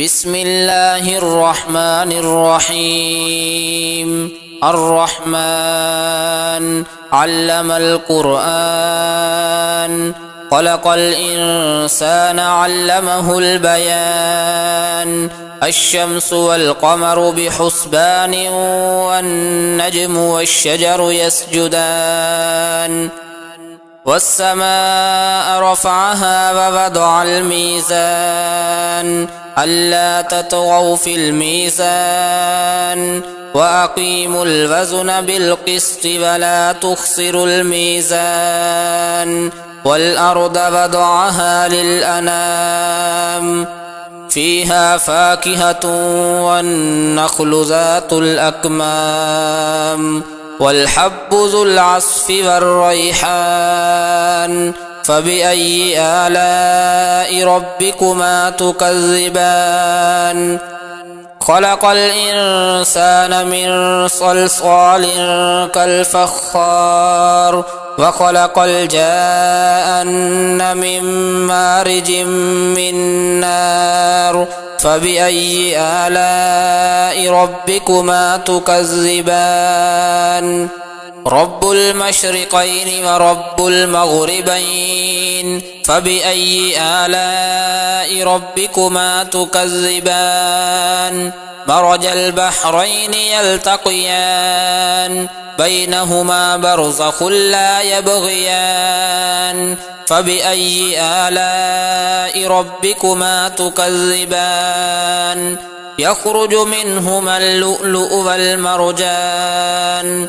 بسم الله الرحمن الرحيم. الرحمن علم القرآن، خلق الإنسان علمه البيان. الشمس والقمر بحسبان، والنجم والشجر يسجدان. والسماء رفعها ووضع الميزان، ألا تطغوا في الميزان، وأقيموا الوزن بالقسط ولا تخسروا الميزان. والأرض وضعها للأنام، فيها فاكهة والنخل ذات الأكمام، والحب ذو العصف والريحان. فبأي آلاء ربكما تكذبان؟ خلق الإنسان من صلصال كالفخار، وخلق الجان من مارج من نار. فبأي آلاء ربكما تكذبان؟ رب المشرقين ورب المغربين، فبأي آلاء ربكما تكذبان؟ مرج البحرين يلتقيان، بينهما برزخ لا يبغيان. فبأي آلاء ربكما تكذبان؟ يخرج منهما اللؤلؤ والمرجان.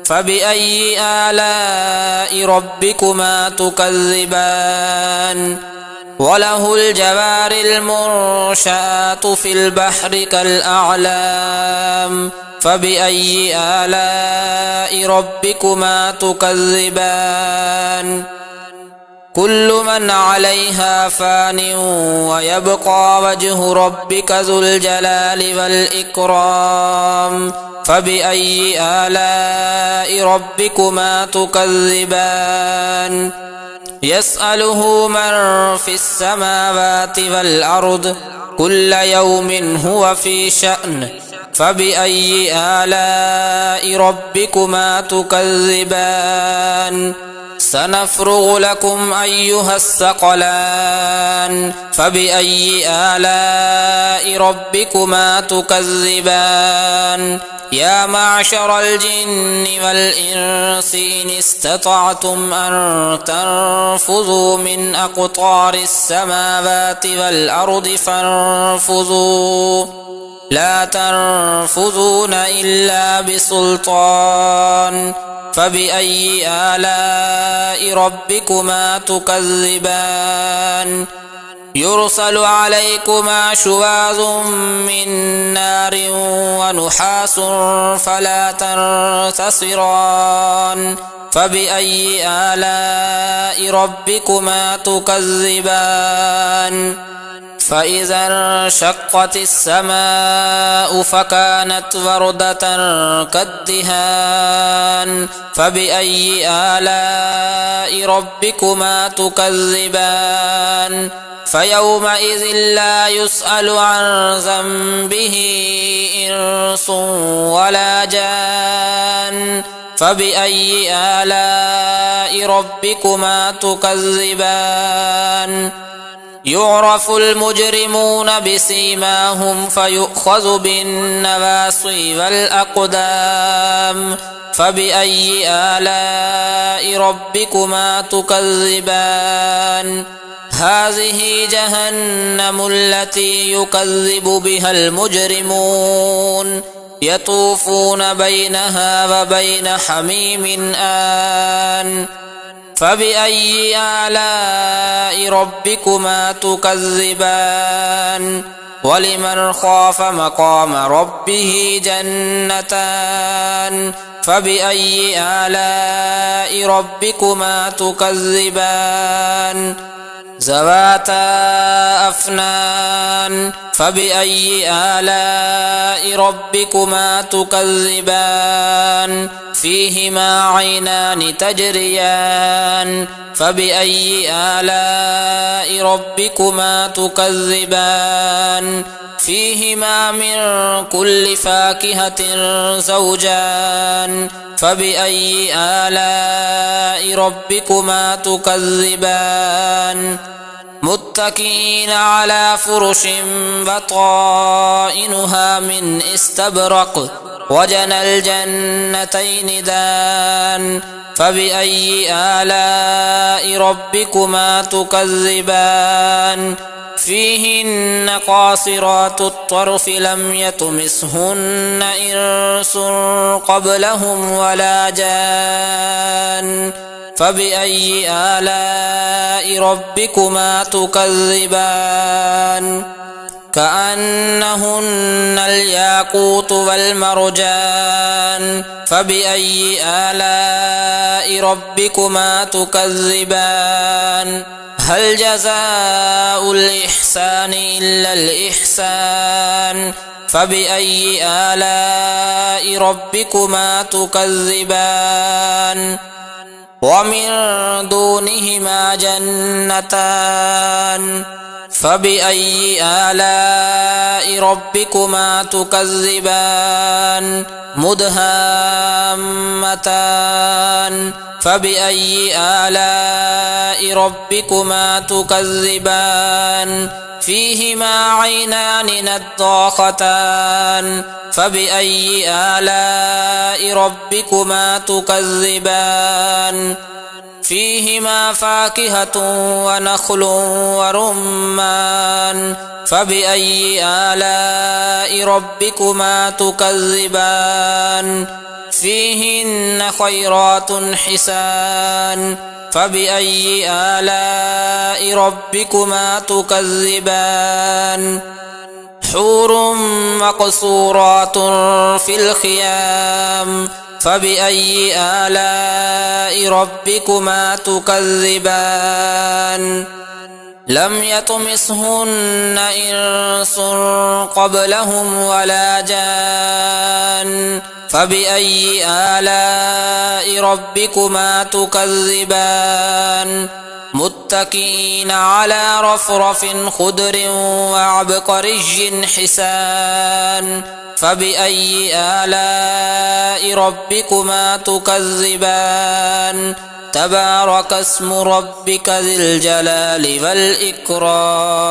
فبأي آلاء ربكما تكذبان؟ وله الجوار المنشآت في البحر كالأعلام. فبأي آلاء ربكما تكذبان؟ كل من عليها فان، ويبقى وجه ربك ذو الجلال والإكرام. فبأي آلاء ربكما تكذبان؟ يسأله من في السماوات والأرض، كل يوم هو في شأن. فبأي آلاء ربكما تكذبان؟ سنفرغ لكم أيها الثقلان. فبأي آلاء ربكما تكذبان؟ يا معشر الجن والإنس إن استطعتم أن تنفذوا من أقطار السماوات والأرض فانفذوا، لا تنفذون إلا بسلطان. فبأي آلاء ربكما تكذبان؟ يرسل عليكما شواظ من نار ونحاس فلا تنتصران. فبأي آلاء ربكما تكذبان؟ فإذا انشقت السماء فكانت وردة كالدهان. فبأي آلاء ربكما تكذبان؟ فيومئذ لا يسأل عن ذنبه إنس ولا جان. فبأي آلاء ربكما تكذبان؟ يعرف المجرمون بسيماهم فيؤخذ بالنواصي والأقدام. فبأي آلاء ربكما تكذبان؟ هذه جهنم التي يكذب بها المجرمون، يطوفون بينها وبين حميم آن. فبأي آلاء ربكما تكذبان؟ ولمن خاف مقام ربه جنتان. فبأي آلاء ربكما تكذبان؟ ذواتا أفنان. فبأي آلاء ربكما تكذبان فيهما عينان تجريان فبأي آلاء ربكما تكذبان فيهما من كل فاكهة زوجان فبأي آلاء ربكما تكذبان متكئين على فرش بطائنها من استبرق وجنى الجنتين دان فبأي آلاء ربكما تكذبان فيهن قاصرات الطرف لم يطمثهن إنس قبلهم ولا جان فبأي آلاء ربكما تكذبان كأنهن الياقوت والمرجان فبأي آلاء ربكما تكذبان هل جزاء الإحسان إلا الإحسان فبأي آلاء ربكما تكذبان ومن دونهما جنتان فبأي آلاء ربكما تكذبان مدهامتان فبأي آلاء ربكما تكذبان فيهما عينان نضاختان فبأي آلاء ربكما تكذبان فيهما فاكهة ونخل ورمان فبأي آلاء ربكما تكذبان فيهن خيرات حسان فبأي آلاء ربكما تكذبان حور مقصورات في الخيام فبأي آلاء ربكما تكذبان لم يطمثهن إنس قبلهم ولا جان فبأي آلاء ربكما تكذبان متكئين على رفرف خضر وعبقري حسان فبأي آلاء ربكما تكذبان تبارك اسم ربك ذي الجلال والإكرام